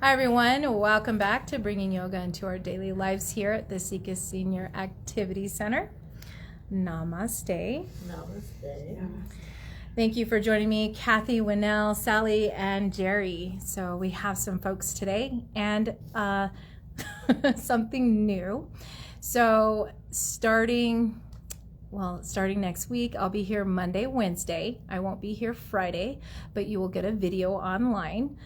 Hi everyone, welcome back to Bringing Yoga into Our Daily Lives here at the Sika Senior Activity Center. Namaste. Namaste. Thank you for joining me, Kathy, Winnell, Sally, and Jerry. So we have some folks today and something new. So starting next week, I'll be here Monday, Wednesday. I won't be here Friday, but you will get a video online.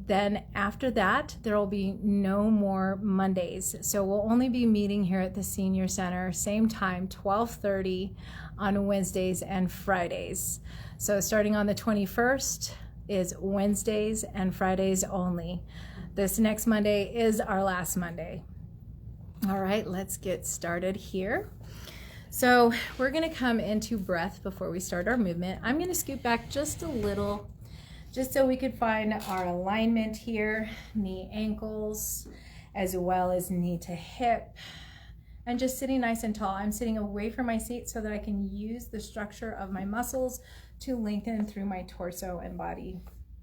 Then after that, there will be no more Mondays. So we'll only be meeting here at the Senior Center, same time, 12:30 on Wednesdays and Fridays. So starting on the 21st is Wednesdays and Fridays only. This next Monday is our last Monday. All right, let's get started here. So we're going to come into breath before we start our movement. I'm going to scoot back just a little, just so we could find our alignment here, knee ankles, as well as knee to hip, and just sitting nice and tall. I'm sitting away from my seat so that I can use the structure of my muscles to lengthen through my torso and body.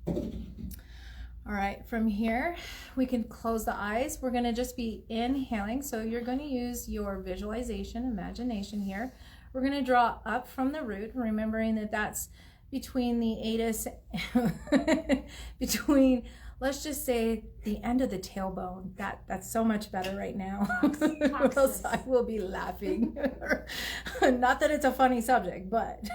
All right, from here, we can close the eyes. We're gonna just be inhaling. So you're gonna use your visualization, imagination here. We're gonna draw up from the root, remembering that that's between the atus, let's just say the end of the tailbone. That's so much better right now. Else I will be laughing. Not that it's a funny subject, but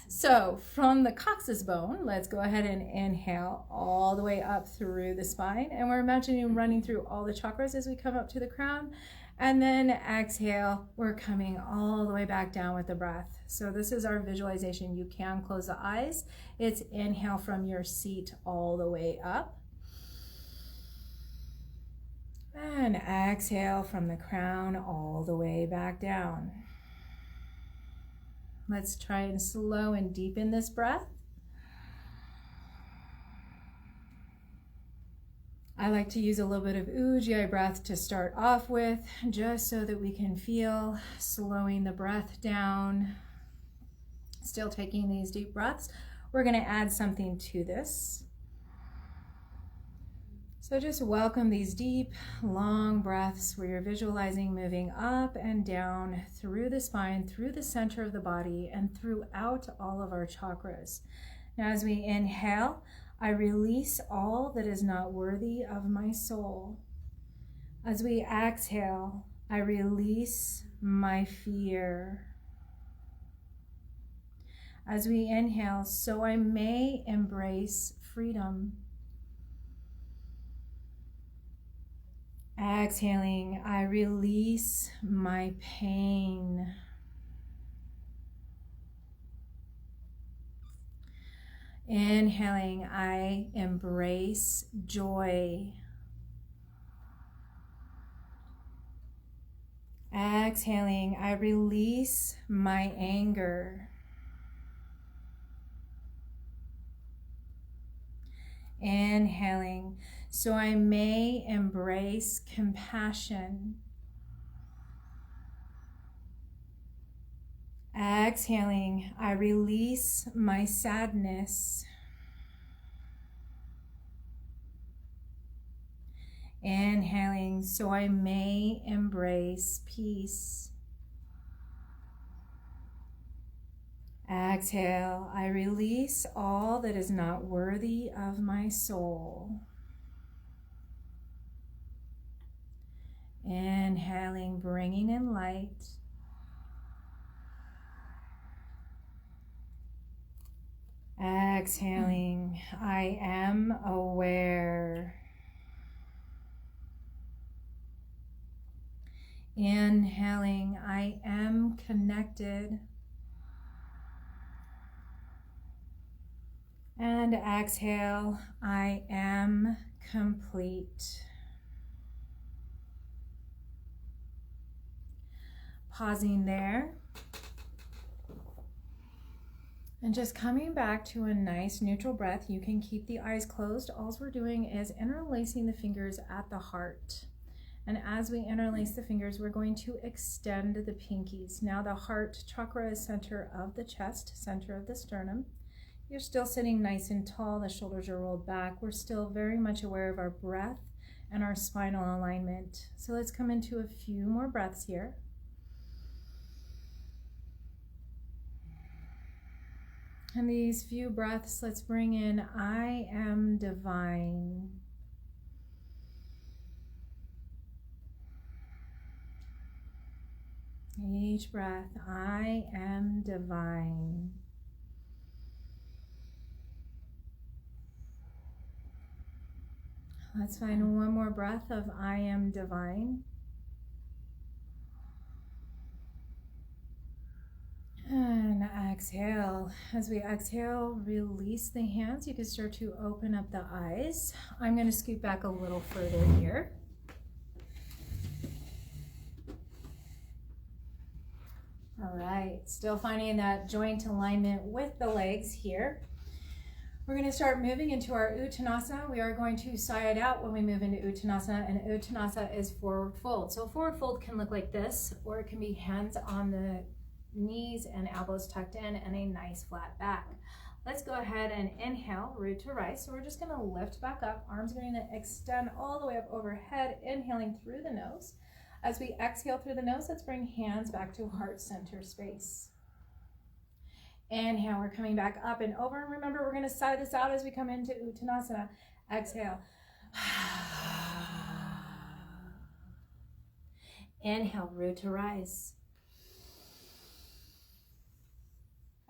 so from the coccyx bone, let's go ahead and inhale all the way up through the spine, and we're imagining running through all the chakras as we come up to the crown. And then exhale, we're coming all the way back down with the breath. So this is our visualization. You can close the eyes. It's inhale from your seat all the way up. And exhale from the crown all the way back down. Let's try and slow and deepen this breath. I like to use a little bit of Ujjayi breath to start off with, just so that we can feel slowing the breath down. Still taking these deep breaths. We're going to add something to this. So just welcome these deep, long breaths where you're visualizing moving up and down through the spine, through the center of the body, and throughout all of our chakras. Now as we inhale, I release all that is not worthy of my soul. As we exhale, I release my fear. As we inhale, so I may embrace freedom. Exhaling, I release my pain. Inhaling, I embrace joy. Exhaling, I release my anger. Inhaling, so I may embrace compassion. Exhaling, I release my sadness. Inhaling, so I may embrace peace. Exhale, I release all that is not worthy of my soul. Inhaling, bringing in light. Exhaling, I am aware. Inhaling, I am connected. And exhale, I am complete. Pausing there. And just coming back to a nice neutral breath. You can keep the eyes closed. All we're doing is interlacing the fingers at the heart. And as we interlace the fingers, we're going to extend the pinkies. Now the heart chakra is center of the chest, center of the sternum. You're still sitting nice and tall. The shoulders are rolled back. We're still very much aware of our breath and our spinal alignment. So let's come into a few more breaths here. And these few breaths, let's bring in I am divine. Each breath, I am divine. Let's find one more breath of I am divine. And exhale. As we exhale, release the hands. You can start to open up the eyes. I'm going to scoot back a little further here. All right, still finding that joint alignment with the legs here. We're going to start moving into our Uttanasana. We are going to side out when we move into Uttanasana, and Uttanasana is forward fold. So forward fold can look like this, or it can be hands on the knees and elbows tucked in and a nice flat back. Let's go ahead and inhale, root to rise. So we're just going to lift back up. Arms going to extend all the way up overhead, inhaling through the nose. As we exhale through the nose, let's bring hands back to heart center space. Inhale, we're coming back up and over. And remember, we're going to side this out as we come into Uttanasana. Exhale. Inhale, root to rise.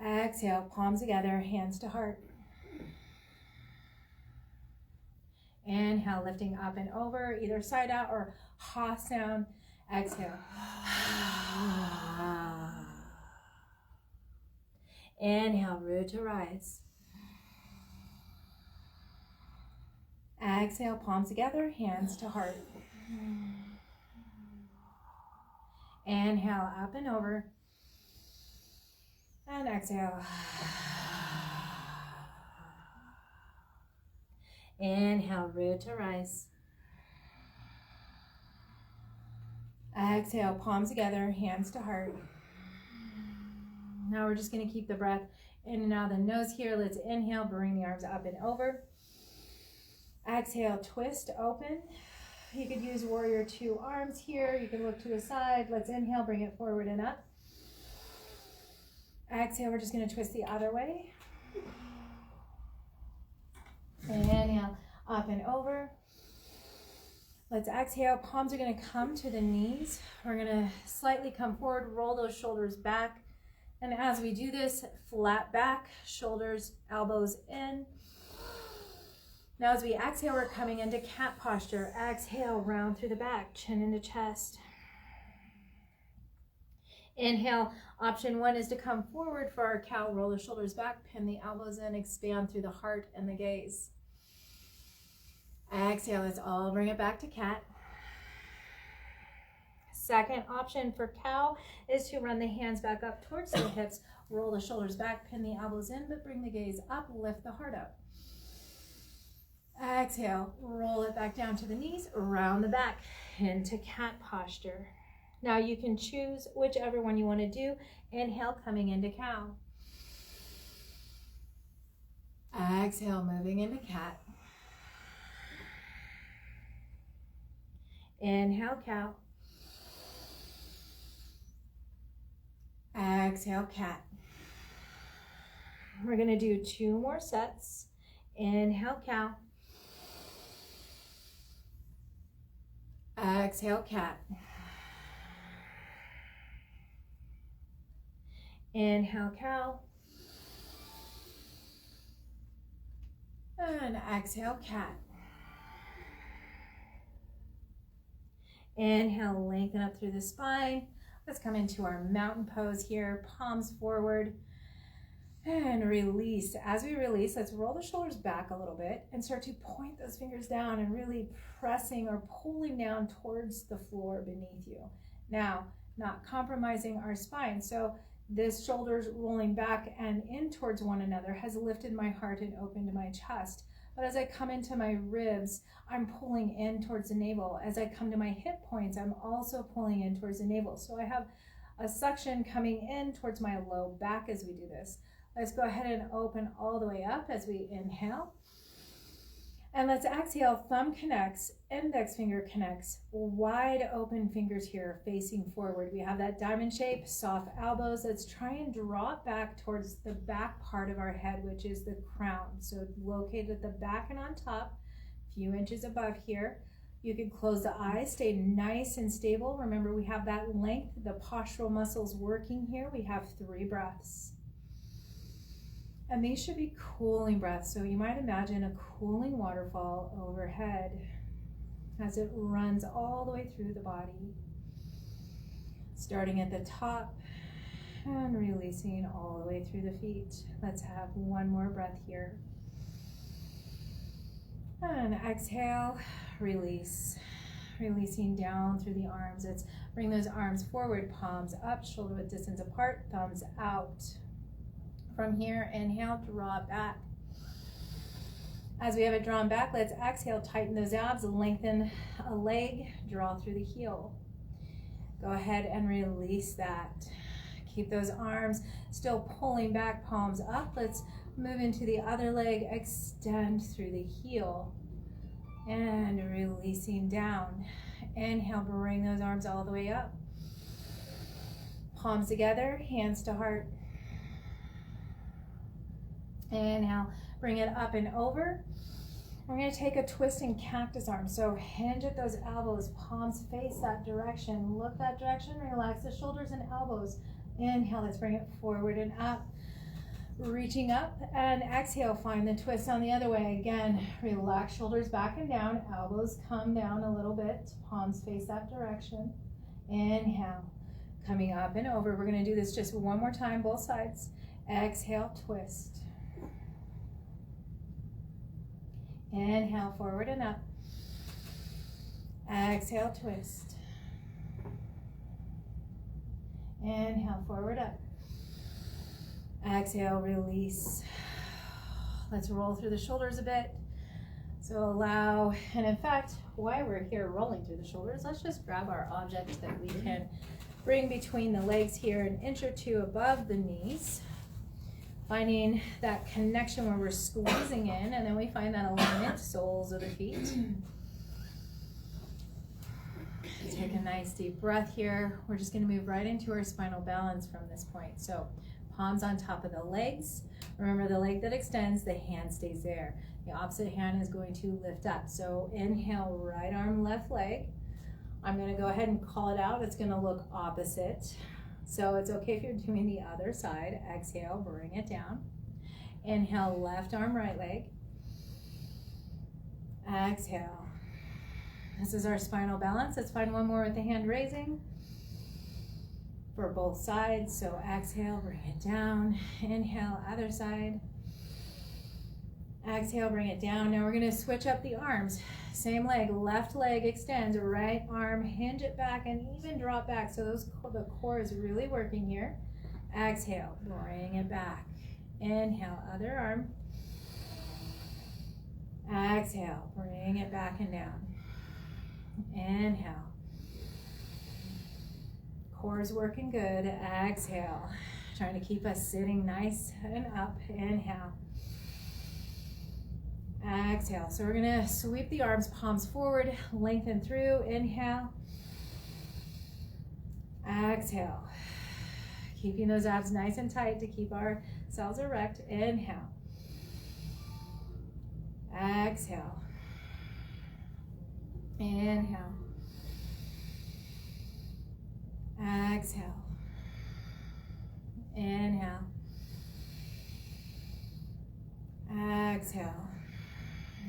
Exhale, palms together, hands to heart. Inhale, lifting up and over, either side out or ha sound. Exhale. Inhale, root to rise. Exhale, palms together, hands to heart. Inhale, up and over. And exhale. Inhale, root to rise. Exhale, palms together, hands to heart. Now we're just going to keep the breath in and out of the nose here. Let's inhale, bring the arms up and over. Exhale, twist, open. You could use warrior two arms here. You can look to the side. Let's inhale, bring it forward and up. Exhale, we're just going to twist the other way. Inhale, up and over. Let's exhale. Palms are going to come to the knees. We're going to slightly come forward, roll those shoulders back. And as we do this, flat back, shoulders, elbows in. Now as we exhale, we're coming into cat posture. Exhale, round through the back, chin into chest. Inhale, option one is to come forward for our cow. Roll the shoulders back, pin the elbows in, expand through the heart and the gaze. Exhale, let's all bring it back to cat. Second option for cow is to run the hands back up towards the hips, roll the shoulders back, pin the elbows in, but bring the gaze up, lift the heart up. Exhale, roll it back down to the knees, around the back, into cat posture. Now you can choose whichever one you want to do. Inhale, coming into cow. Exhale, moving into cat. Inhale, cow. Exhale, cat. We're going to do 2 more sets. Inhale, cow. Exhale, cat. Inhale, cow. And exhale, cat. Inhale, lengthen up through the spine. Let's come into our mountain pose here, palms forward, and release. As we release, let's roll the shoulders back a little bit and start to point those fingers down and really pressing or pulling down towards the floor beneath you. Now, not compromising our spine. So this shoulders rolling back and in towards one another has lifted my heart and opened my chest. But as I come into my ribs, I'm pulling in towards the navel. As I come to my hip points, I'm also pulling in towards the navel. So I have a suction coming in towards my low back as we do this. Let's go ahead and open all the way up as we inhale. And let's exhale, thumb connects, index finger connects, wide open fingers here facing forward. We have that diamond shape, soft elbows. Let's try and draw it back towards the back part of our head, which is the crown. So located at the back and on top, a few inches above here. You can close the eyes, stay nice and stable. Remember, we have that length, the postural muscles working here. We have 3 breaths. And these should be cooling breaths. So you might imagine a cooling waterfall overhead as it runs all the way through the body. Starting at the top and releasing all the way through the feet. Let's have one more breath here. And exhale, release. Releasing down through the arms. Let's bring those arms forward, palms up, shoulder width distance apart, thumbs out. From here, inhale, draw it back. As we have it drawn back, let's exhale, tighten those abs, lengthen a leg, draw through the heel. Go ahead and release that. Keep those arms still pulling back, palms up. Let's move into the other leg, extend through the heel. And releasing down. Inhale, bring those arms all the way up. Palms together, hands to heart. Inhale, bring it up and over. We're going to take a twist and cactus arm. So hinge at those elbows, palms face that direction. Look that direction, relax the shoulders and elbows. Inhale, let's bring it forward and up. Reaching up, and exhale, find the twist on the other way. Again, relax shoulders back and down, elbows come down a little bit, palms face that direction. Inhale, coming up and over. We're going to do this just one more time, both sides. Exhale, twist. Inhale, forward and up. Exhale, twist. Inhale, forward, up. Exhale, release. Let's roll through the shoulders a bit. So allow, and in fact, while we're here rolling through the shoulders, let's just grab our object that we can bring between the legs here, an inch or 2 above the knees. Finding that connection where we're squeezing in, and then we find that alignment, soles of the feet. Take a nice deep breath here. We're just going to move right into our spinal balance from this point. So palms on top of the legs. Remember, the leg that extends, the hand stays there. The opposite hand is going to lift up. So inhale, right arm, left leg. I'm going to go ahead and call it out. It's going to look opposite. So it's okay if you're doing the other side. Exhale, bring it down. Inhale, left arm, right leg. Exhale. This is our spinal balance. Let's find one more with the hand raising for both sides. So exhale, bring it down. Inhale, other side. Exhale, bring it down. Now we're going to switch up the arms. Same leg, left leg extends, right arm, hinge it back and even drop back. So the core is really working here. Exhale, bring it back. Inhale, other arm. Exhale, bring it back and down. Inhale. Core is working good. Exhale. Trying to keep us sitting nice and up. Inhale. Exhale. So we're going to sweep the arms, palms forward, lengthen through. Inhale. Exhale. Keeping those abs nice and tight to keep our cells erect. Inhale. Exhale. Inhale. Exhale. Inhale. Exhale.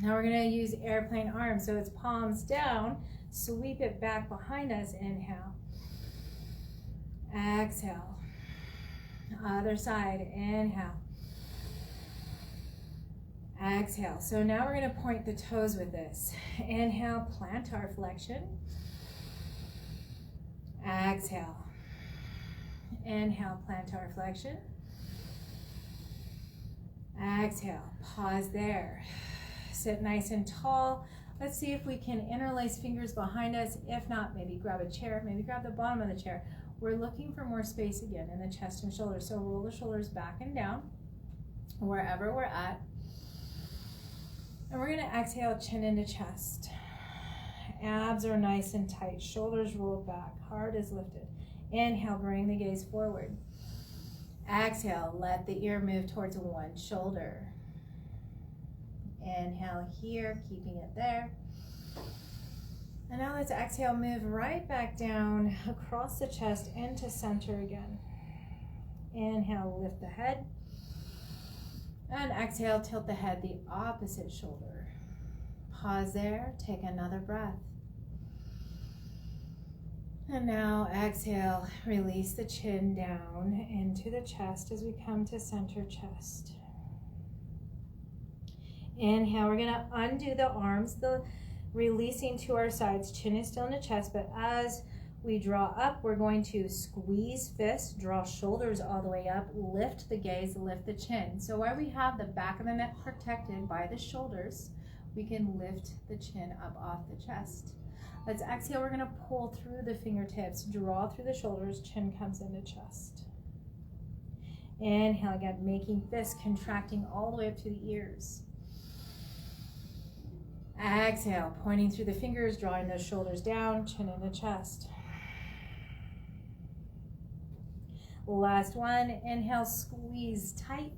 Now we're going to use airplane arms. So it's palms down, sweep it back behind us. Inhale. Exhale. Other side. Inhale. Exhale. So now we're going to point the toes with this. Inhale, plantar flexion. Exhale. Inhale, plantar flexion. Exhale. Pause there. Sit nice and tall. Let's see if we can interlace fingers behind us. If not, maybe grab a chair, maybe grab the bottom of the chair. We're looking for more space again in the chest and shoulders. So roll the shoulders back and down. wherever we're at. And we're gonna exhale, chin into chest. Abs are nice and tight, shoulders rolled back, heart is lifted. Inhale, bring the gaze forward. Exhale, let the ear move towards one shoulder. Inhale here, keeping it there. And now let's exhale, move right back down across the chest into center again. Inhale, lift the head. And exhale, tilt the head the opposite shoulder. Pause there, take another breath. And now exhale, release the chin down into the chest as we come to center chest. Inhale, we're gonna undo the arms, releasing to our sides. Chin is still in the chest, but as we draw up, we're going to squeeze fists, draw shoulders all the way up, lift the gaze, lift the chin. So while we have the back of the neck protected by the shoulders, we can lift the chin up off the chest. Let's exhale, we're gonna pull through the fingertips, draw through the shoulders, chin comes into chest. Inhale again, making fists, contracting all the way up to the ears. Exhale, pointing through the fingers, drawing those shoulders down, chin into chest. Last one, inhale, squeeze tight.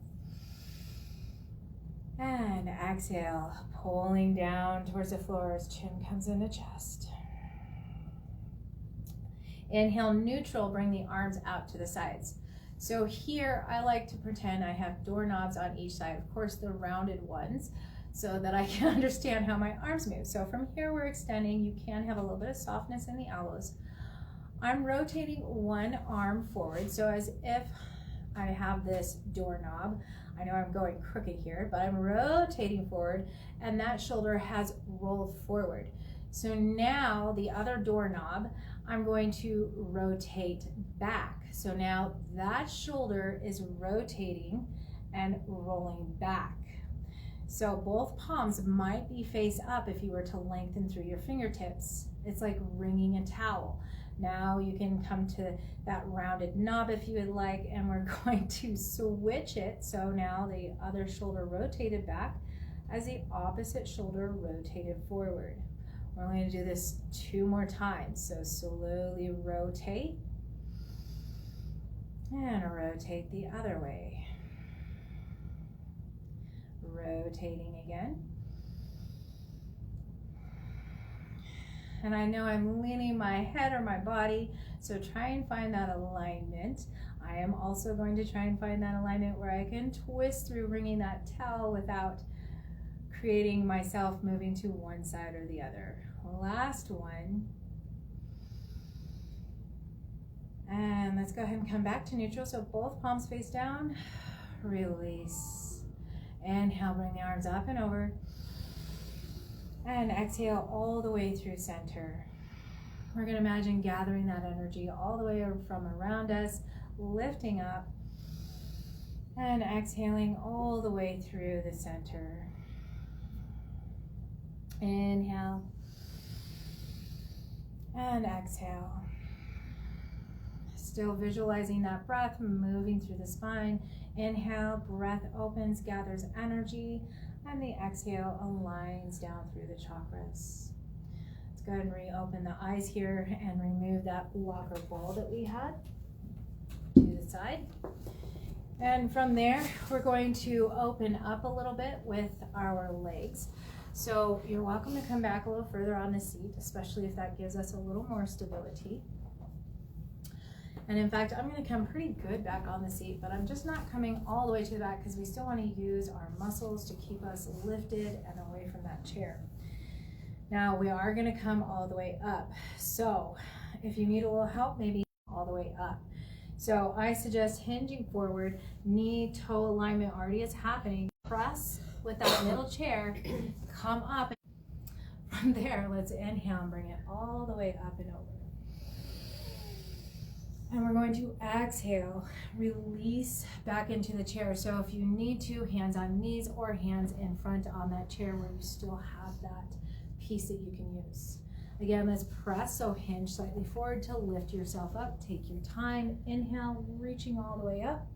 And exhale, pulling down towards the floor as chin comes into chest. Inhale, neutral, bring the arms out to the sides. So here, I like to pretend I have doorknobs on each side, of course the rounded ones, so that I can understand how my arms move. So from here, we're extending. You can have a little bit of softness in the elbows. I'm rotating one arm forward, so as if I have this doorknob. I know I'm going crooked here, but I'm rotating forward, and that shoulder has rolled forward. So now the other doorknob, I'm going to rotate back. So now that shoulder is rotating and rolling back. So both palms might be face up if you were to lengthen through your fingertips. It's like wringing a towel. Now you can come to that rounded knob if you would like, and we're going to switch it. So now the other shoulder rotated back as the opposite shoulder rotated forward. We're going to do this 2 more times. So slowly rotate and rotate the other way. Rotating again. And I know I'm leaning my head or my body, so try and find that alignment. I am also going to try and find that alignment where I can twist through wringing that towel without creating myself moving to one side or the other. Last one. And let's go ahead and come back to neutral. So both palms face down, release. Inhale, bring the arms up and over. And exhale all the way through center. We're going to imagine gathering that energy all the way from around us, lifting up, and exhaling all the way through the center. Inhale, and exhale. Still visualizing that breath moving through the spine. Inhale, breath opens, gathers energy, and the exhale aligns down through the chakras. Let's go ahead and reopen the eyes here and remove that blocker ball that we had to the side. And from there, we're going to open up a little bit with our legs. So you're welcome to come back a little further on the seat, especially if that gives us a little more stability. And in fact, I'm going to come pretty good back on the seat, but I'm just not coming all the way to the back because we still want to use our muscles to keep us lifted and away from that chair. Now we are going to come all the way up. So if you need a little help, maybe all the way up. So I suggest hinging forward, knee-toe alignment already is happening. Press with that middle chair, come up. From there, let's inhale and bring it all the way up and over. And we're going to exhale, release back into the chair. So if you need to, hands on knees or hands in front on that chair where you still have that piece that you can use. Again, let's press, so hinge slightly forward to lift yourself up. Take your time. Inhale, reaching all the way up.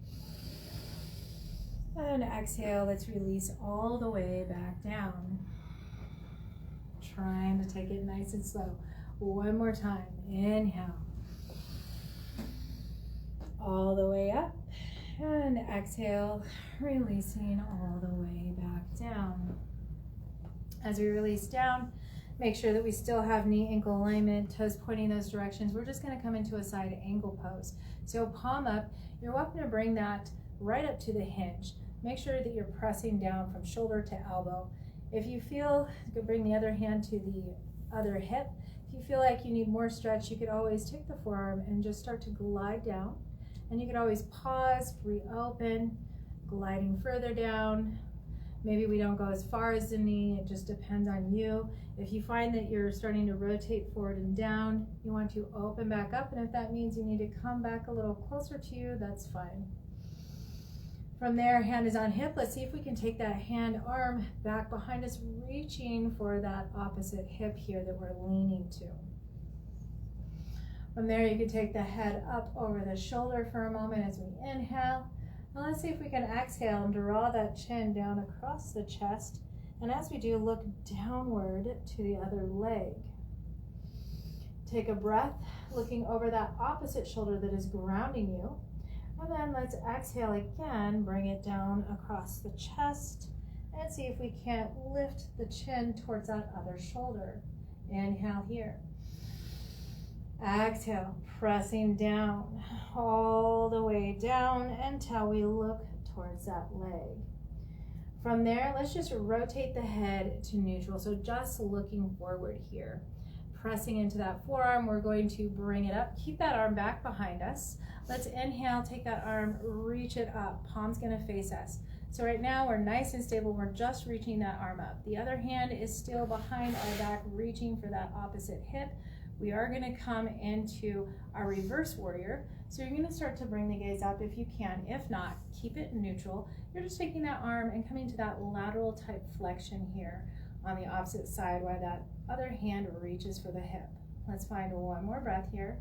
And exhale, let's release all the way back down. Trying to take it nice and slow. One more time. Inhale. All the way up. And exhale, releasing all the way back down. As we release down, make sure that we still have knee ankle alignment, toes pointing those directions. We're just going to come into a side angle pose. So palm up, you're welcome to bring that right up to the hinge. Make sure that you're pressing down from shoulder to elbow. If you feel, you could bring the other hand to the other hip. If you feel like you need more stretch, you could always take the forearm and just start to glide down. And you could always pause, reopen, gliding further down. Maybe we don't go as far as the knee, it just depends on you. If you find that you're starting to rotate forward and down, you want to open back up, and if that means you need to come back a little closer to you, that's fine. From there, hand is on hip. Let's see if we can take that hand arm back behind us, reaching for that opposite hip here that we're leaning to. From there, you can take the head up over the shoulder for a moment as we inhale. Now let's see if we can exhale and draw that chin down across the chest. And as we do, look downward to the other leg. Take a breath, looking over that opposite shoulder that is grounding you. And then let's exhale again, bring it down across the chest, and see if we can't lift the chin towards that other shoulder. Inhale here. Exhale, pressing down, all the way down until we look towards that leg. From there, let's just rotate the head to neutral, so just looking forward here. Pressing into that forearm, we're going to bring it up. Keep that arm back behind us. Let's inhale, take that arm, reach it up. Palm's gonna face us. So right now, we're nice and stable. We're just reaching that arm up. The other hand is still behind our back, reaching for that opposite hip. We are gonna come into our reverse warrior. So you're gonna start to bring the gaze up if you can. If not, keep it neutral. You're just taking that arm and coming to that lateral type flexion here on the opposite side while that other hand reaches for the hip. Let's find one more breath here.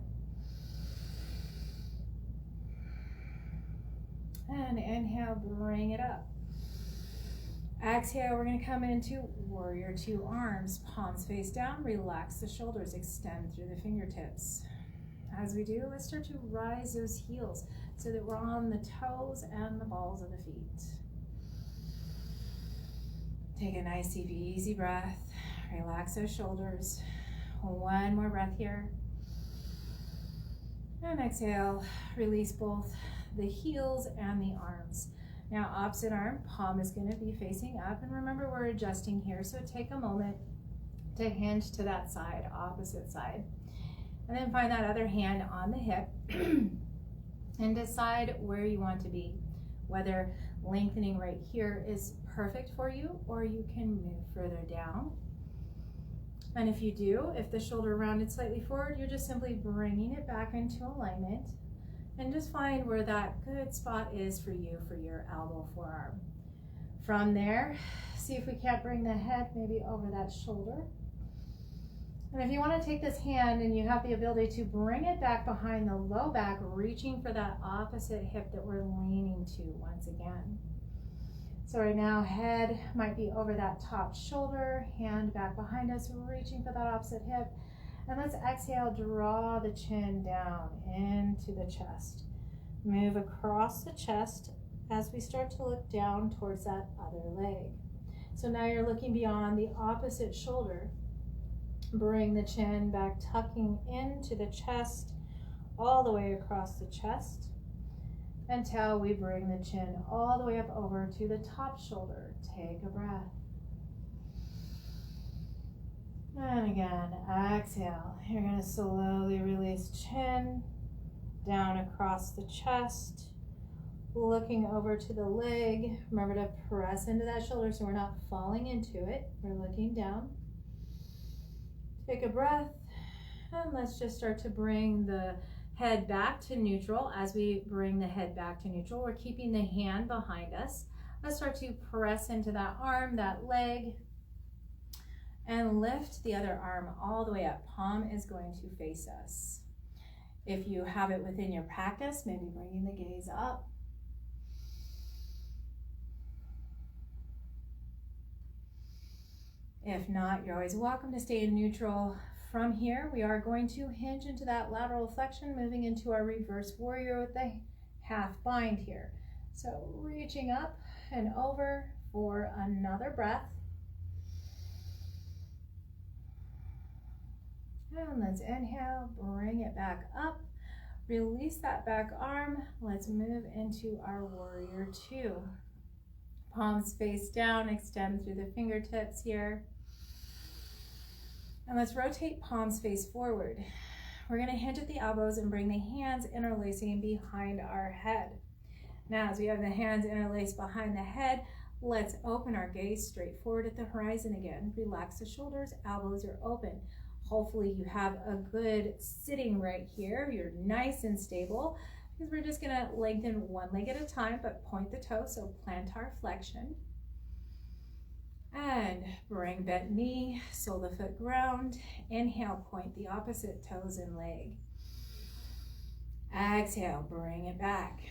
And inhale, bring it up. Exhale, we're gonna come into warrior two arms. Palms face down, relax the shoulders, extend through the fingertips. As we do, let's start to rise those heels so that we're on the toes and the balls of the feet. Take a nice deep, easy breath. Relax those shoulders. One more breath here. And exhale, release both the heels and the arms. Now opposite arm, palm is going to be facing up, and remember we're adjusting here, so take a moment to hinge to that side, opposite side. And then find that other hand on the hip and decide where you want to be, whether lengthening right here is perfect for you or you can move further down. And if you do, if the shoulder rounded slightly forward, you're just simply bringing it back into alignment. And just find where that good spot is for you for your elbow forearm. From there, see if we can't bring the head maybe over that shoulder. And if you want to take this hand and you have the ability to bring it back behind the low back, reaching for that opposite hip that we're leaning to once again. So right now, head might be over that top shoulder, hand back behind us, reaching for that opposite hip. And let's exhale, draw the chin down into the chest. Move across the chest as we start to look down towards that other leg. So now you're looking beyond the opposite shoulder. Bring the chin back, tucking into the chest, all the way across the chest, until we bring the chin all the way up over to the top shoulder. Take a breath. And again, exhale. You're going to slowly release chin down across the chest, looking over to the leg. Remember to press into that shoulder so we're not falling into it. We're looking down. Take a breath, and let's just start to bring the head back to neutral. As we bring the head back to neutral, we're keeping the hand behind us. Let's start to press into that arm, that leg, and lift the other arm all the way up. Palm is going to face us. If you have it within your practice, maybe bringing the gaze up. If not, you're always welcome to stay in neutral. From here, we are going to hinge into that lateral flexion, moving into our reverse warrior with the half bind here. So reaching up and over for another breath. And let's inhale, bring it back up. Release that back arm. Let's move into our warrior two. Palms face down, extend through the fingertips here. And let's rotate palms face forward. We're going to hinge at the elbows and bring the hands interlacing behind our head. Now, as we have the hands interlaced behind the head, let's open our gaze straight forward at the horizon again. Relax the shoulders, elbows are open. Hopefully you have a good sitting right here. You're nice and stable, because we're just going to lengthen one leg at a time, but point the toe, so plantar flexion. And bring bent knee, sole the foot ground. Inhale, point the opposite toes and leg. Exhale, bring it back.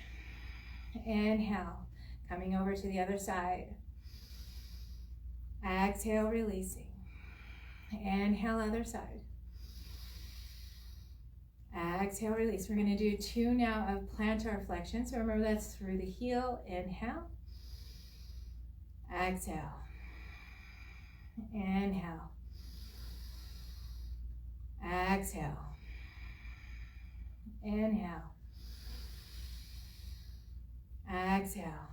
Inhale, coming over to the other side. Exhale, releasing. Inhale, other side. Exhale, release. We're going to do two now of plantar flexion. So remember, that's through the heel. Inhale. Exhale. Inhale. Exhale. Inhale. Exhale.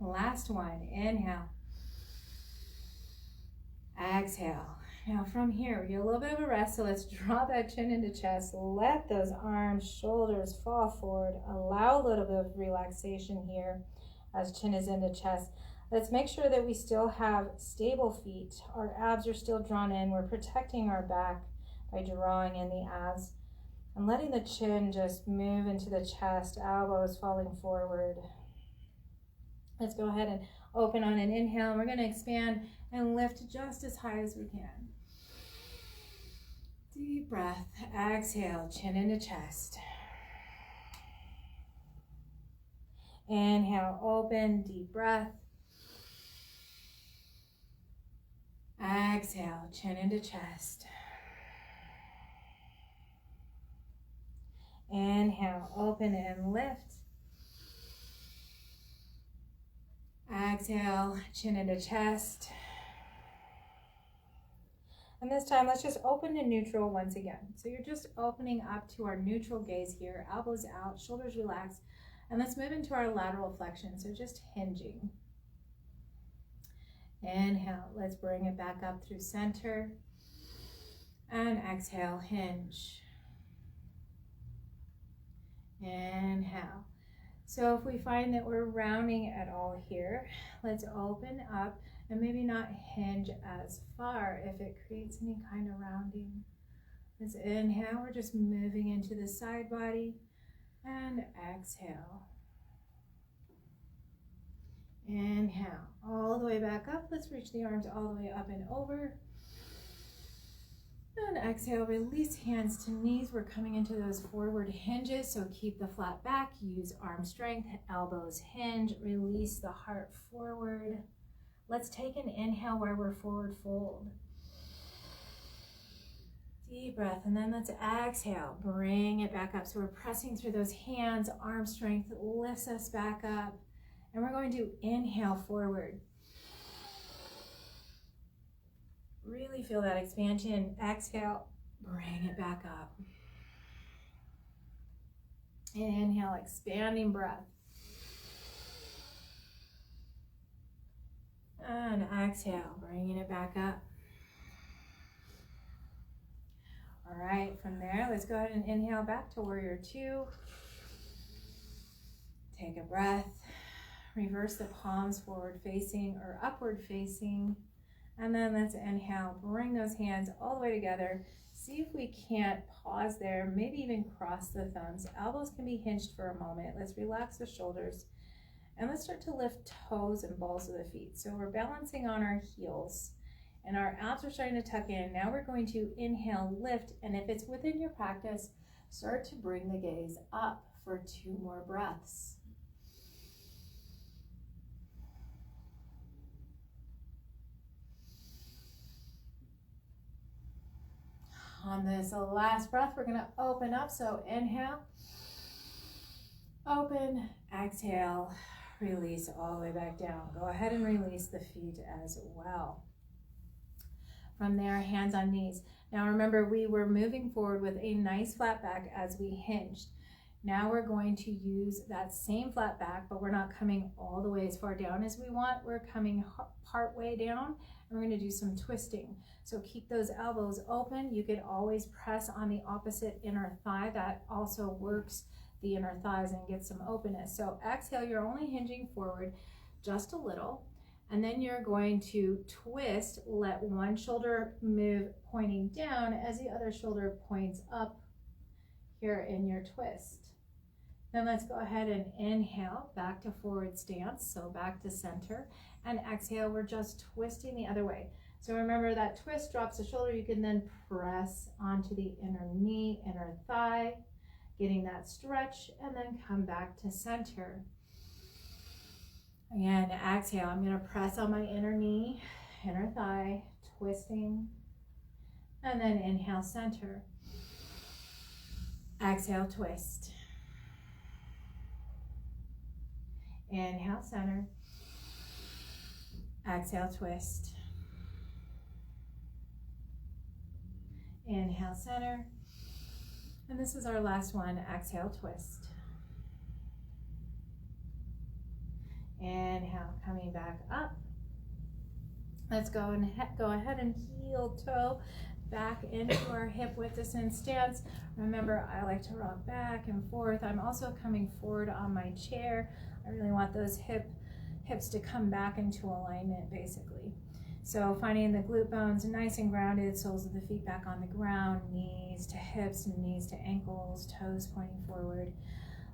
Last one. Inhale. Exhale. Now from here, we get a little bit of a rest, so let's draw that chin into chest. Let those arms, shoulders fall forward. Allow a little bit of relaxation here as chin is into chest. Let's make sure that we still have stable feet. Our abs are still drawn in. We're protecting our back by drawing in the abs and letting the chin just move into the chest, elbows falling forward. Let's go ahead and open on an inhale. We're going to expand and lift just as high as we can. Deep breath. Exhale, chin into chest. Inhale, open, deep breath. Exhale, chin into chest. Inhale, open and lift. Exhale, chin into chest. And this time, let's just open to neutral once again. So you're just opening up to our neutral gaze here, elbows out, shoulders relaxed, and let's move into our lateral flexion, so just hinging. Inhale, let's bring it back up through center, and exhale, hinge. Inhale. So if we find that we're rounding at all here, let's open up and maybe not hinge as far if it creates any kind of rounding. Let's inhale, we're just moving into the side body, and exhale. Inhale, all the way back up. Let's reach the arms all the way up and over. And exhale, release hands to knees. We're coming into those forward hinges, so keep the flat back, use arm strength, elbows hinge, release the heart forward. Let's take an inhale where we're forward fold. Deep breath, and then let's exhale, bring it back up. So we're pressing through those hands, arm strength lifts us back up. And we're going to inhale forward. Really feel that expansion. Exhale, bring it back up. Inhale, expanding breath. And exhale, bringing it back up. All right, from there, let's go ahead and inhale back to warrior two. Take a breath. Reverse the palms forward facing or upward facing. And then let's inhale, bring those hands all the way together. See if we can't pause there, maybe even cross the thumbs. Elbows can be hinged for a moment. Let's relax the shoulders. And let's start to lift toes and balls of the feet. So we're balancing on our heels and our abs are starting to tuck in. Now we're going to inhale, lift, and if it's within your practice, start to bring the gaze up for 2 more breaths. On this last breath, we're gonna open up. So inhale, open, exhale, release all the way back down. Go ahead and release the feet as well. From there, hands on knees. Now remember, we were moving forward with a nice flat back as we hinged. Now we're going to use that same flat back, but we're not coming all the way as far down as we want. We're coming part way down, and we're going to do some twisting. So keep those elbows open. You could always press on the opposite inner thigh. That also works the inner thighs and gets some openness. So exhale, you're only hinging forward just a little, and then you're going to twist. Let one shoulder move pointing down as the other shoulder points up here in your twist. Then let's go ahead and inhale back to forward stance, so back to center, and exhale, we're just twisting the other way. So remember, that twist drops the shoulder. You can then press onto the inner knee, inner thigh, getting that stretch, and then come back to center. Again, exhale, I'm going to press on my inner knee, inner thigh, twisting, and then inhale, center. Exhale, twist. Inhale, center. Exhale, twist. Inhale, center. And this is our last one. Exhale, twist. Inhale, coming back up. Let's go ahead and heel toe back into our hip width distance stance. Remember, I like to rock back and forth. I'm also coming forward on my chair. I really want those hips to come back into alignment, basically. So finding the glute bones nice and grounded, soles of the feet back on the ground, knees to hips, knees to ankles, toes pointing forward.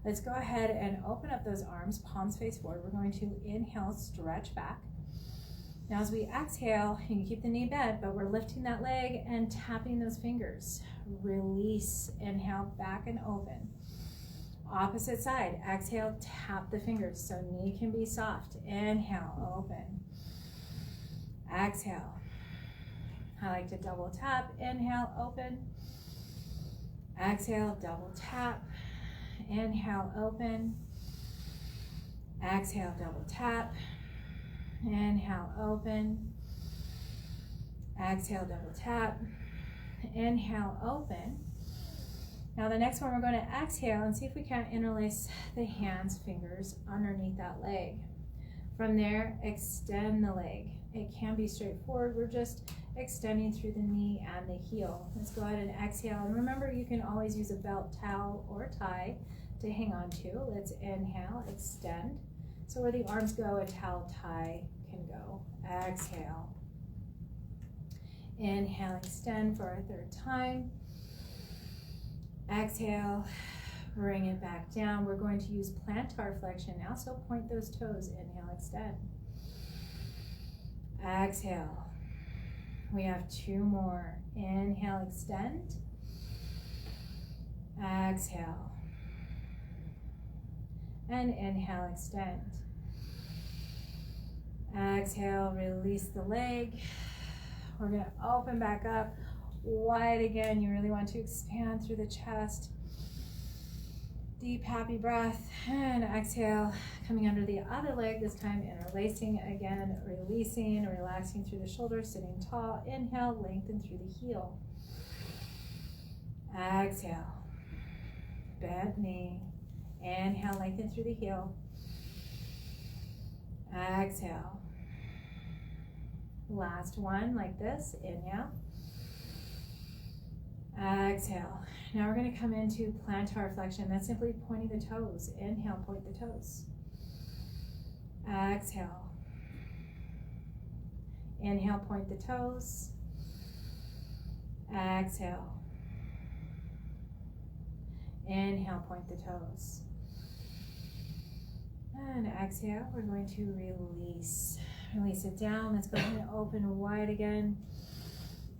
Let's go ahead and open up those arms, palms face forward. We're going to inhale, stretch back. Now as we exhale, you can keep the knee bent, but we're lifting that leg and tapping those fingers. Release, inhale, back and open. Opposite side, exhale, tap the fingers so knee can be soft. Inhale, open. Exhale. I like to double tap. Inhale, open. Exhale, double tap. Inhale, open. Exhale, double tap. Inhale, open. Exhale, double tap. Inhale, open. Now the next one, we're going to exhale and see if we can't interlace the hands, fingers underneath that leg. From there, extend the leg. It can be straightforward. We're just extending through the knee and the heel. Let's go ahead and exhale. And remember, you can always use a belt, towel, or tie to hang on to. Let's inhale, extend. So where the arms go, a towel, tie can go. Exhale. Inhale, extend for our third time. Exhale, bring it back down. We're going to use plantar flexion now, so point those toes. Inhale, extend. Exhale. We have two more. Inhale, extend. Exhale. And inhale, extend. Exhale, release the leg. We're going to open back up wide again. You really want to expand through the chest. Deep, happy breath. And exhale, coming under the other leg, this time interlacing again, releasing, relaxing through the shoulders, sitting tall. Inhale, lengthen through the heel. Exhale, bend knee. Inhale, lengthen through the heel. Exhale. Last one, like this. Inhale. Exhale. Now we're going to come into plantar flexion. That's simply pointing the toes. Inhale, point the toes. Exhale. Inhale, point the toes. Exhale. Inhale, point the toes. And exhale, we're going to release. Release it down. Let's go ahead and open wide again.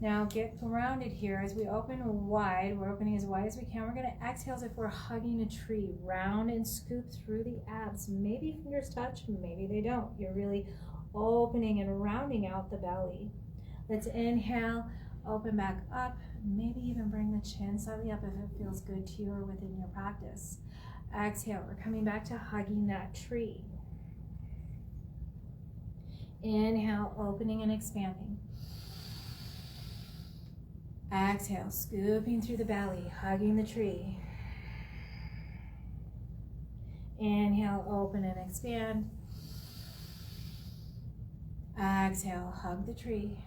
Now get grounded here. As we open wide, we're opening as wide as we can. We're going to exhale as if we're hugging a tree. Round and scoop through the abs. Maybe fingers touch, maybe they don't. You're really opening and rounding out the belly. Let's inhale, Open back up, maybe even bring the chin slightly up if it feels good to you or within your practice. Exhale, we're coming back to hugging that tree. Inhale, opening and expanding. Exhale, scooping through the belly, hugging the tree. Inhale, open and expand. Exhale, hug the tree.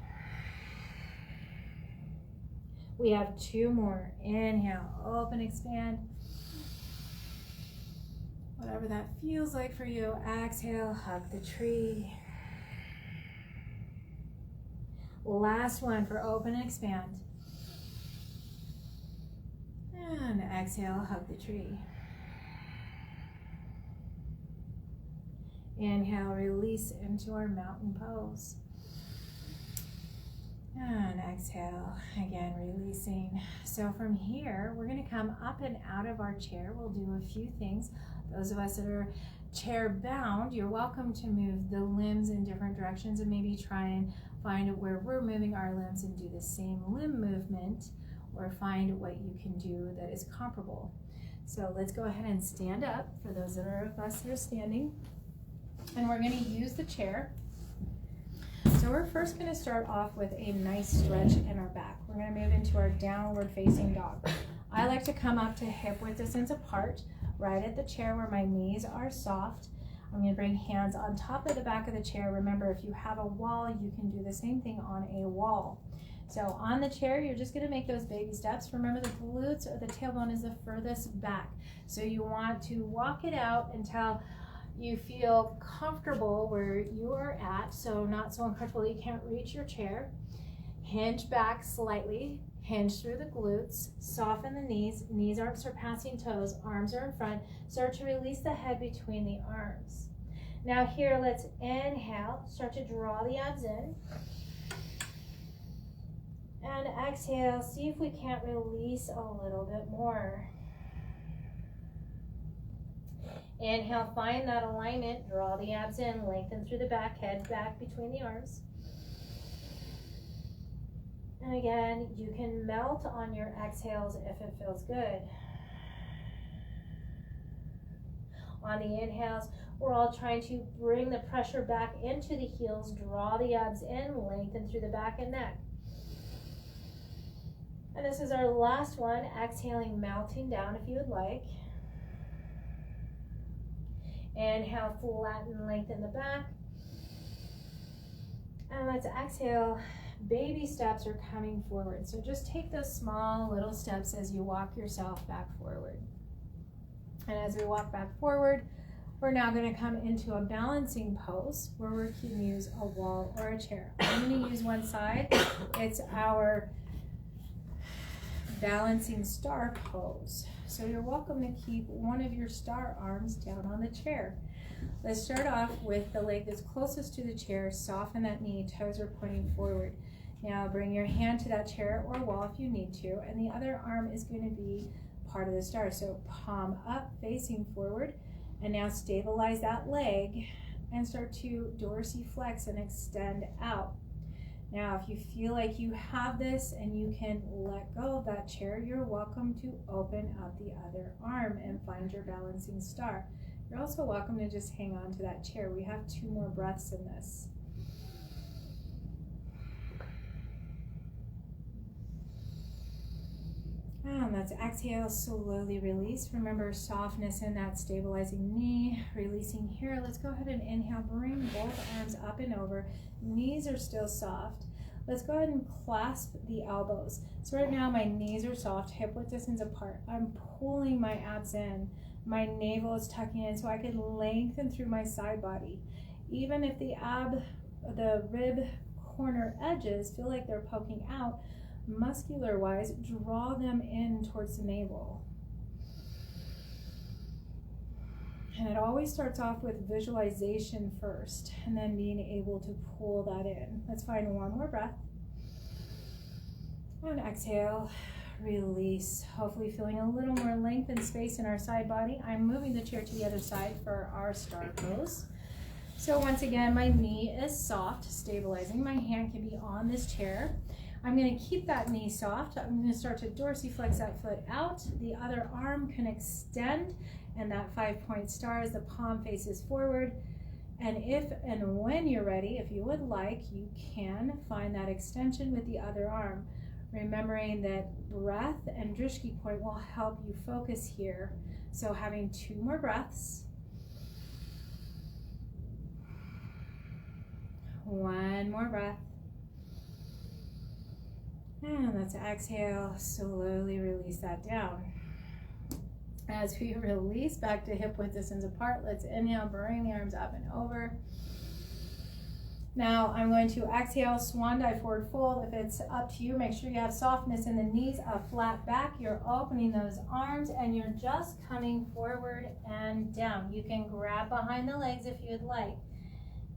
We have 2 more. Inhale, open, expand. Whatever that feels like for you. Exhale, hug the tree. Last one for open and expand. And exhale, hug the tree. Inhale, release into our mountain pose. And exhale, again, releasing. So from here, we're going to come up and out of our chair. We'll do a few things. Those of us that are chair bound, you're welcome to move the limbs in different directions and maybe try and find where we're moving our limbs and do the same limb movement, or find what you can do that is comparable. So let's go ahead and stand up for those of us that are standing. And we're going to use the chair. So we're first going to start off with a nice stretch in our back. We're going to move into our downward facing dog. I like to come up to hip width distance apart, right at the chair where my knees are soft. I'm going to bring hands on top of the back of the chair. Remember, if you have a wall, you can do the same thing on a wall. So on the chair, you're just going to make those baby steps. Remember, the glutes or the tailbone is the furthest back. So you want to walk it out until you feel comfortable where you are at, so not so uncomfortable you can't reach your chair. Hinge back slightly, hinge through the glutes, soften the knees. Knees aren't surpassing toes, arms are in front. Start to release the head between the arms. Now here, let's inhale, start to draw the abs in. And exhale, see if we can't release a little bit more. Inhale, find that alignment, draw the abs in, lengthen through the back, head back between the arms. And again, you can melt on your exhales if it feels good. On the inhales, we're all trying to bring the pressure back into the heels, draw the abs in, lengthen through the back and neck. And this is our last one, exhaling, melting down if you would like. Inhale, flatten, lengthen the back. And let's exhale, baby steps are coming forward. So just take those small little steps as you walk yourself back forward. And as we walk back forward, we're now going to come into a balancing pose where we can use a wall or a chair. I'm going to use one side. It's our balancing star pose. So you're welcome to keep one of your star arms down on the chair. Let's start off with the leg that's closest to the chair. Soften that knee, toes are pointing forward. Now bring your hand to that chair or wall if you need to, and the other arm is going to be part of the star. So palm up, facing forward, and now stabilize that leg and start to dorsiflex and extend out. Now, if you feel like you have this and you can let go of that chair, you're welcome to open up the other arm and find your balancing star. You're also welcome to just hang on to that chair. We have 2 more breaths in this. And let's exhale, slowly release. Remember, softness in that stabilizing knee, releasing here. Let's go ahead and inhale, bring both arms up and over. Knees are still soft. Let's go ahead and clasp the elbows. So right now my knees are soft, hip width distance apart. I'm pulling my abs in. My navel is tucking in so I can lengthen through my side body. Even if the rib corner edges feel like they're poking out, muscular wise, draw them in towards the navel. And it always starts off with visualization first and then being able to pull that in. Let's find one more breath. And exhale, release. Hopefully feeling a little more length and space in our side body. I'm moving the chair to the other side for our star pose. So once again, my knee is soft, stabilizing. My hand can be on this chair. I'm going to keep that knee soft. I'm going to start to dorsiflex that foot out. The other arm can extend, and that 5-point star as the palm faces forward. And if and when you're ready, if you would like, you can find that extension with the other arm. Remembering that breath and Drishti point will help you focus here. So having 2 more breaths. 1 more breath. And let's exhale, slowly release that down. As we release back to hip width distance apart, let's inhale, bring the arms up and over. Now I'm going to exhale, swan dive, forward fold. If it's up to you, make sure you have softness in the knees, a flat back. You're opening those arms and you're just coming forward and down. You can grab behind the legs if you'd like.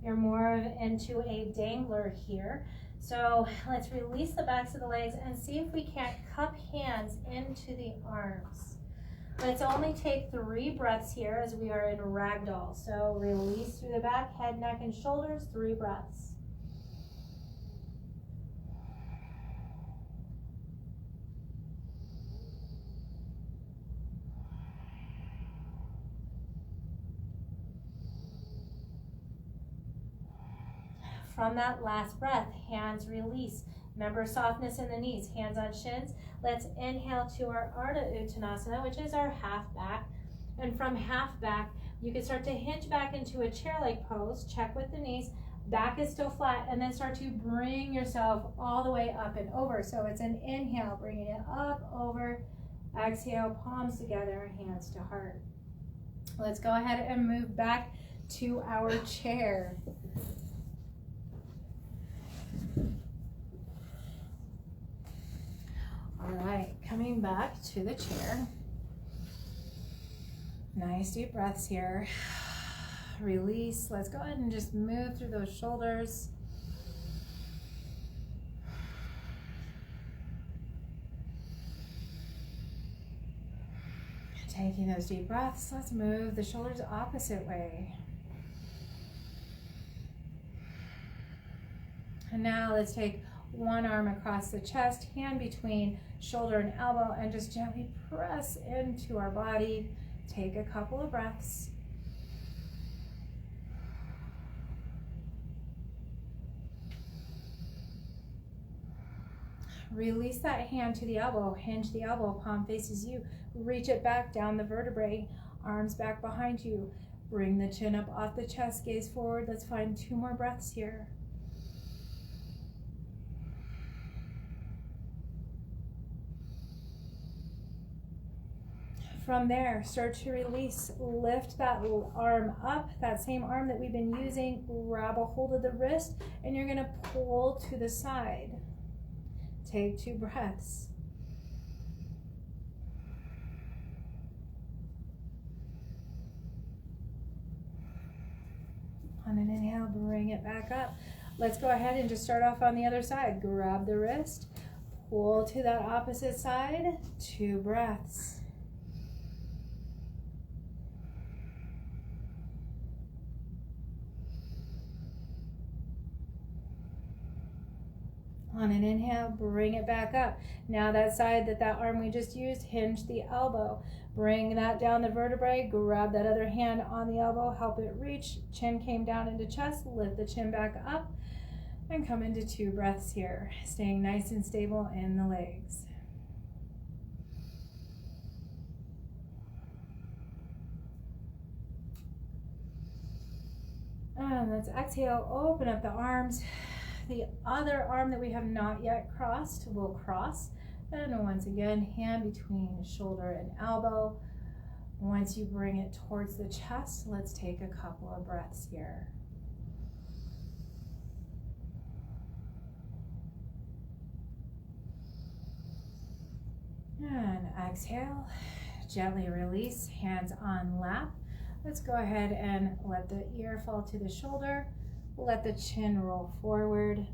You're more into a dangler here. So let's release the backs of the legs and see if we can't cup hands into the arms. Let's only take 3 breaths here as we are in ragdoll. So release through the back, head, neck, and shoulders, 3 breaths. From that last breath, hands release. Remember softness in the knees, hands on shins. Let's inhale to our Ardha Uttanasana, which is our half back. And from half back, you can start to hinge back into a chair-like pose. Check with the knees. Back is still flat, and then start to bring yourself all the way up and over. So it's an inhale, bringing it up, over. Exhale, palms together, hands to heart. Let's go ahead and move back to our chair. All right, coming back to the chair. Nice deep breaths here. Release. Let's go ahead and just move through those shoulders. Taking those deep breaths, let's move the shoulders opposite way. And now let's take 1 arm across the chest, hand between shoulder and elbow, and just gently press into our body. Take a couple of breaths. Release that hand to the elbow, hinge the elbow, palm faces you. Reach it back down the vertebrae, arms back behind you. Bring the chin up off the chest, gaze forward. Let's find 2 more breaths here. From there, start to release. Lift that arm up, that same arm that we've been using. Grab a hold of the wrist, and you're going to pull to the side. Take 2 breaths. On an inhale, bring it back up. Let's go ahead and just start off on the other side. Grab the wrist, pull to that opposite side. 2 breaths. On an inhale, bring it back up. Now that side that arm we just used, hinge the elbow. Bring that down the vertebrae, grab that other hand on the elbow, help it reach. Chin came down into chest, lift the chin back up, and come into 2 breaths here. Staying nice and stable in the legs. And let's exhale, open up the arms. The other arm that we have not yet crossed will cross. And once again, hand between shoulder and elbow. Once you bring it towards the chest, let's take a couple of breaths here. And exhale, gently release, hands on lap. Let's go ahead and let the ear fall to the shoulder. Let the chin roll forward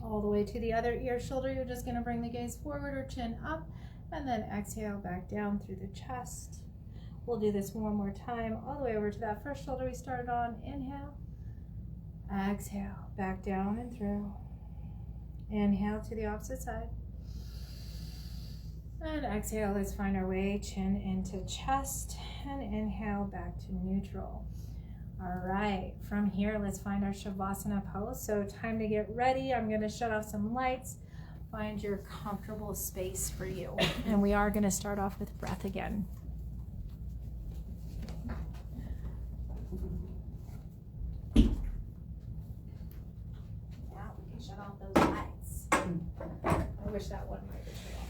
all the way to the other ear shoulder. You're just going to bring the gaze forward or chin up, and then exhale back down through the chest. We'll do this one more time, all the way over to that first shoulder we started on. Inhale, exhale, back down and through. Inhale to the opposite side. And exhale, let's find our way, chin into chest, and inhale back to neutral. All right, from here, let's find our Shavasana pose. So time to get ready. I'm gonna shut off some lights. Find your comfortable space for you. And we are gonna start off with breath again. Yeah, we can shut off those lights. I wish that one might have shut off.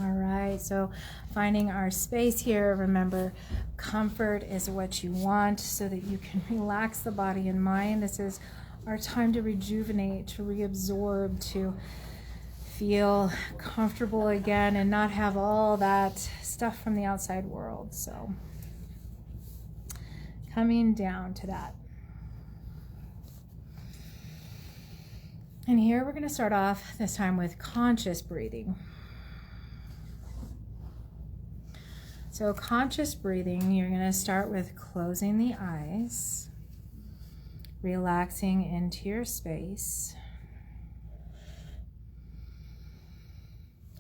All right, so finding our space here, remember, comfort is what you want so that you can relax the body and mind. This is our time to rejuvenate, to reabsorb, to feel comfortable again and not have all that stuff from the outside world. So coming down to that. And here we're going to start off this time with conscious breathing. So conscious breathing, you're going to start with closing the eyes, relaxing into your space,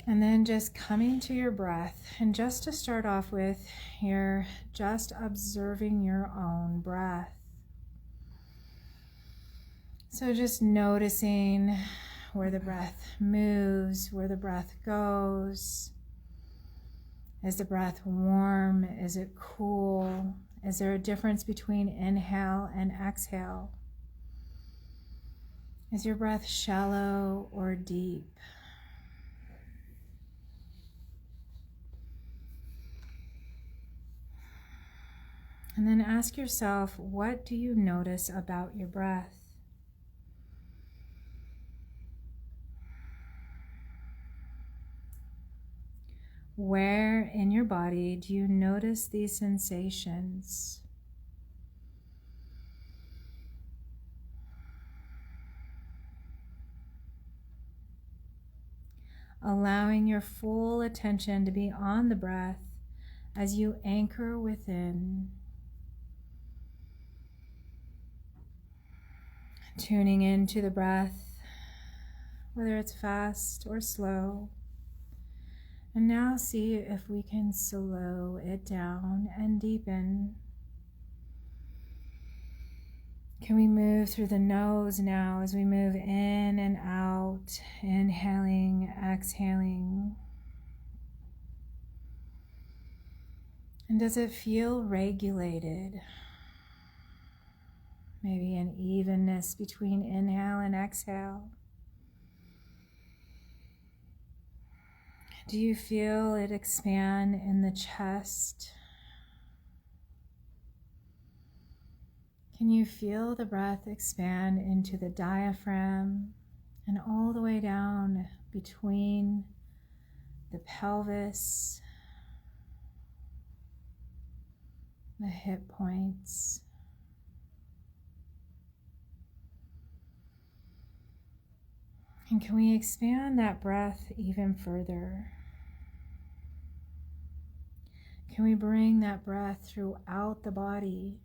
and then just coming to your breath. And just to start off with, you're just observing your own breath. So just noticing where the breath moves, where the breath goes. Is the breath warm? Is it cool? Is there a difference between inhale and exhale? Is your breath shallow or deep? And then ask yourself, what do you notice about your breath? Where in your body do you notice these sensations? Allowing your full attention to be on the breath as you anchor within. Tuning into the breath, whether it's fast or slow. And now see if we can slow it down and deepen. Can we move through the nose now as we move in and out, inhaling, exhaling? And does it feel regulated? Maybe an evenness between inhale and exhale. Do you feel it expand in the chest? Can you feel the breath expand into the diaphragm and all the way down between the pelvis, the hip points? And can we expand that breath even further? Can we bring that breath throughout the body?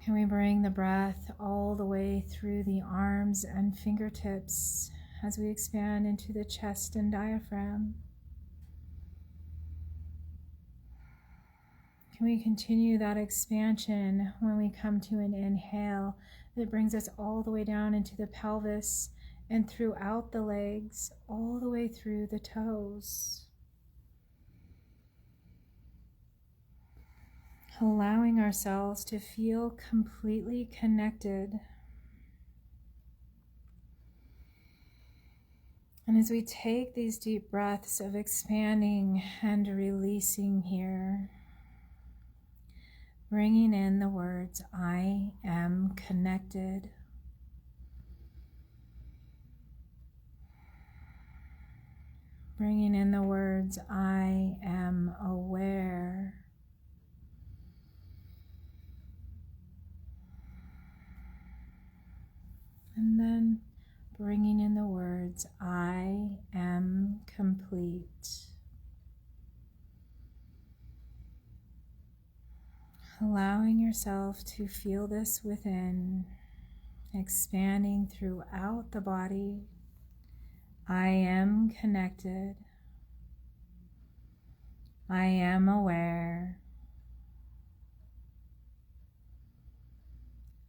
Can we bring the breath all the way through the arms and fingertips as we expand into the chest and diaphragm? Can we continue that expansion when we come to an inhale that brings us all the way down into the pelvis and throughout the legs, all the way through the toes? Allowing ourselves to feel completely connected. And as we take these deep breaths of expanding and releasing here, bringing in the words, I am connected. Bringing in the words, I am aware. yourself to feel this within, expanding throughout the body. I am connected. I am aware.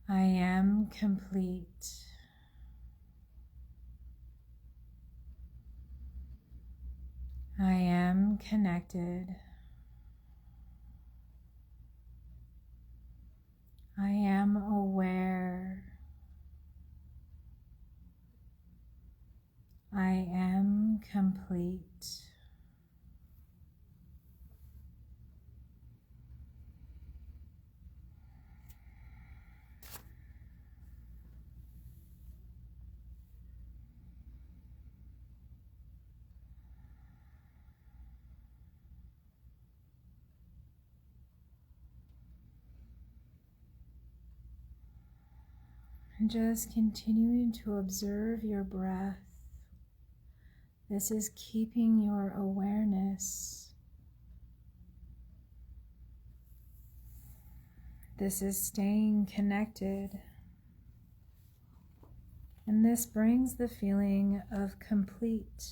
I am complete. I am connected. I am aware. I am complete. And just continuing to observe your breath. This is keeping your awareness. This is staying connected. And this brings the feeling of complete.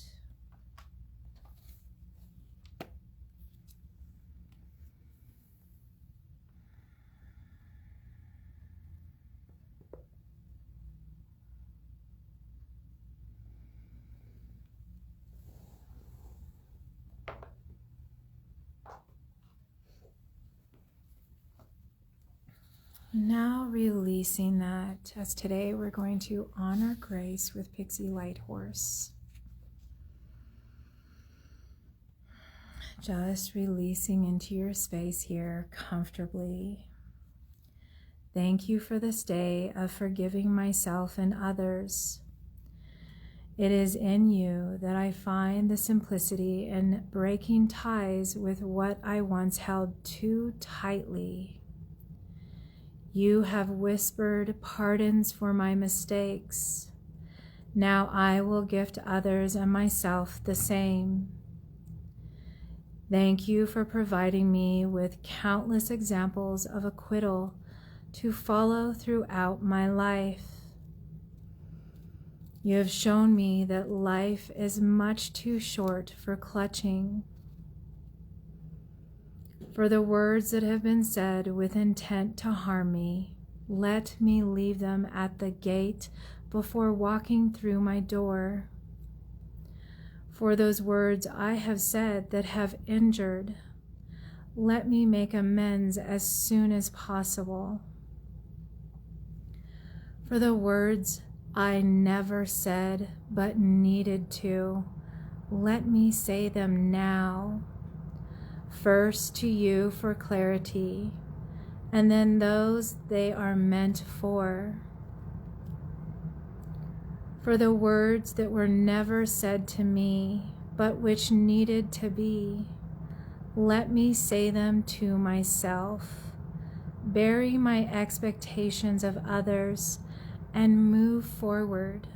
Now releasing that, as today we're going to honor grace with Pixie Light Horse. Just releasing into your space here comfortably. Thank you for this day of forgiving myself and others. It is in you that I find the simplicity in breaking ties with what I once held too tightly. You have whispered pardons for my mistakes. Now I will gift others and myself the same. Thank you for providing me with countless examples of acquittal to follow throughout my life. You have shown me that life is much too short for clutching. For the words that have been said with intent to harm me, let me leave them at the gate before walking through my door. For those words I have said that have injured, let me make amends as soon as possible. For the words I never said but needed to, let me say them now. First to you for clarity, and then those they are meant for. For the words that were never said to me, but which needed to be, let me say them to myself, bury my expectations of others, and move forward.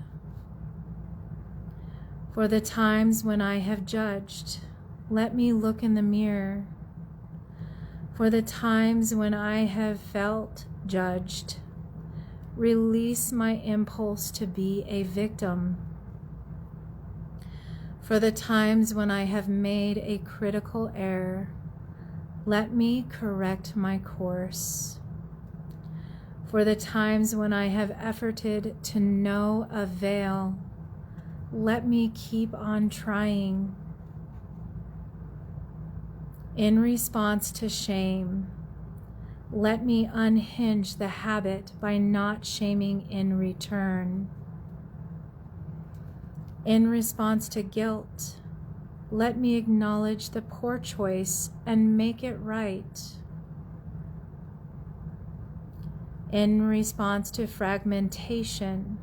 For the times when I have judged, let me look in the mirror. For the times when I have felt judged, release my impulse to be a victim. For the times when I have made a critical error, let me correct my course. For the times when I have efforted to no avail, let me keep on trying. In response to shame, let me unhinge the habit by not shaming in return. In response to guilt, let me acknowledge the poor choice and make it right. In response to fragmentation,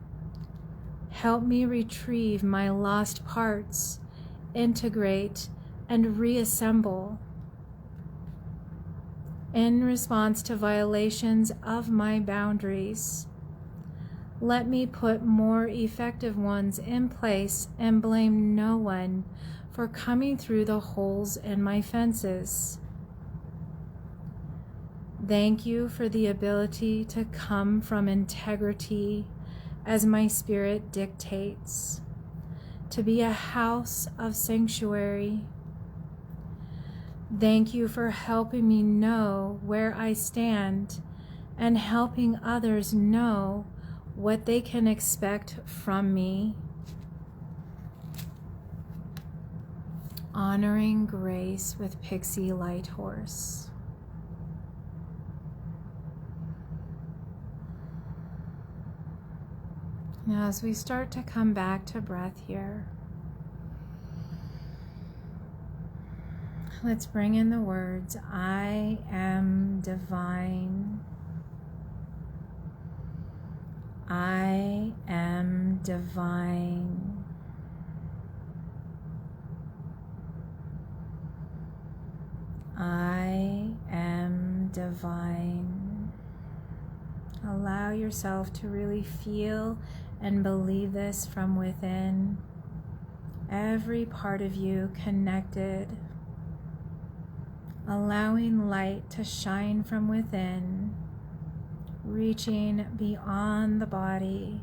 help me retrieve my lost parts, integrate, and reassemble. In response to violations of my boundaries, let me put more effective ones in place and blame no one for coming through the holes in my fences. Thank you for the ability to come from integrity as my spirit dictates, to be a house of sanctuary. Thank you for helping me know where I stand and helping others know what they can expect from me. Honoring grace with Pixie Lighthorse. Now, as we start to come back to breath here, let's bring in the words, I am divine. I am divine. I am divine. Allow yourself to really feel and believe this from within. Every part of you connected. Allowing light to shine from within, reaching beyond the body.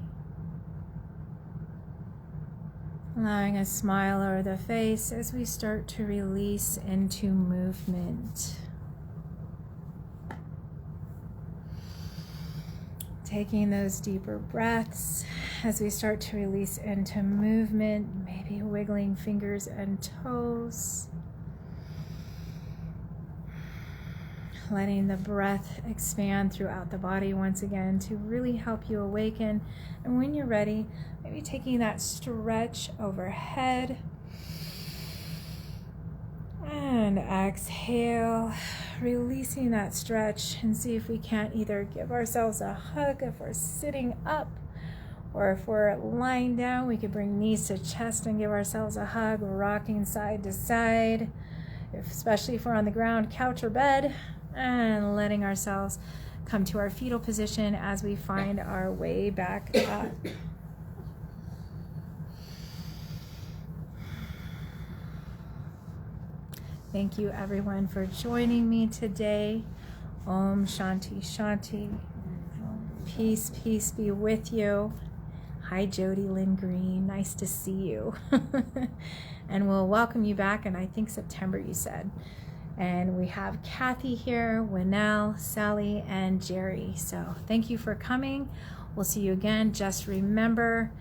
Allowing a smile over the face as we start to release into movement. Taking those deeper breaths as we start to release into movement, maybe wiggling fingers and toes. Letting the breath expand throughout the body once again to really help you awaken. And when you're ready, maybe taking that stretch overhead. And exhale, releasing that stretch, and see if we can't either give ourselves a hug if we're sitting up, or if we're lying down, we could bring knees to chest and give ourselves a hug, rocking side to side, especially if we're on the ground, couch or bed, and letting ourselves come to our fetal position as we find our way back up. Thank you everyone for joining me today. Om Shanti Shanti. Peace, peace be with you. Hi Jody Lynn Green, nice to see you. And we'll welcome you back in, I think, September, you said. And we have Kathy here, Winnell, Sally, and Jerry. So thank you for coming. We'll see you again. Just remember,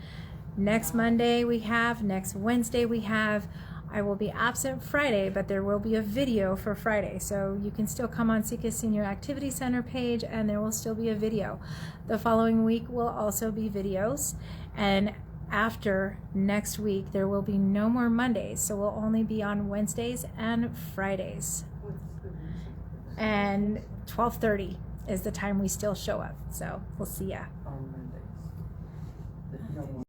next Monday we have, next Wednesday we have. I will be absent Friday, but there will be a video for Friday. So you can still come on Sika Senior Activity Center page and there will still be a video. The following week will also be videos. And after next week, there will be no more Mondays. So we'll only be on Wednesdays and Fridays. And 12:30 is the time we still show up. So we'll see ya.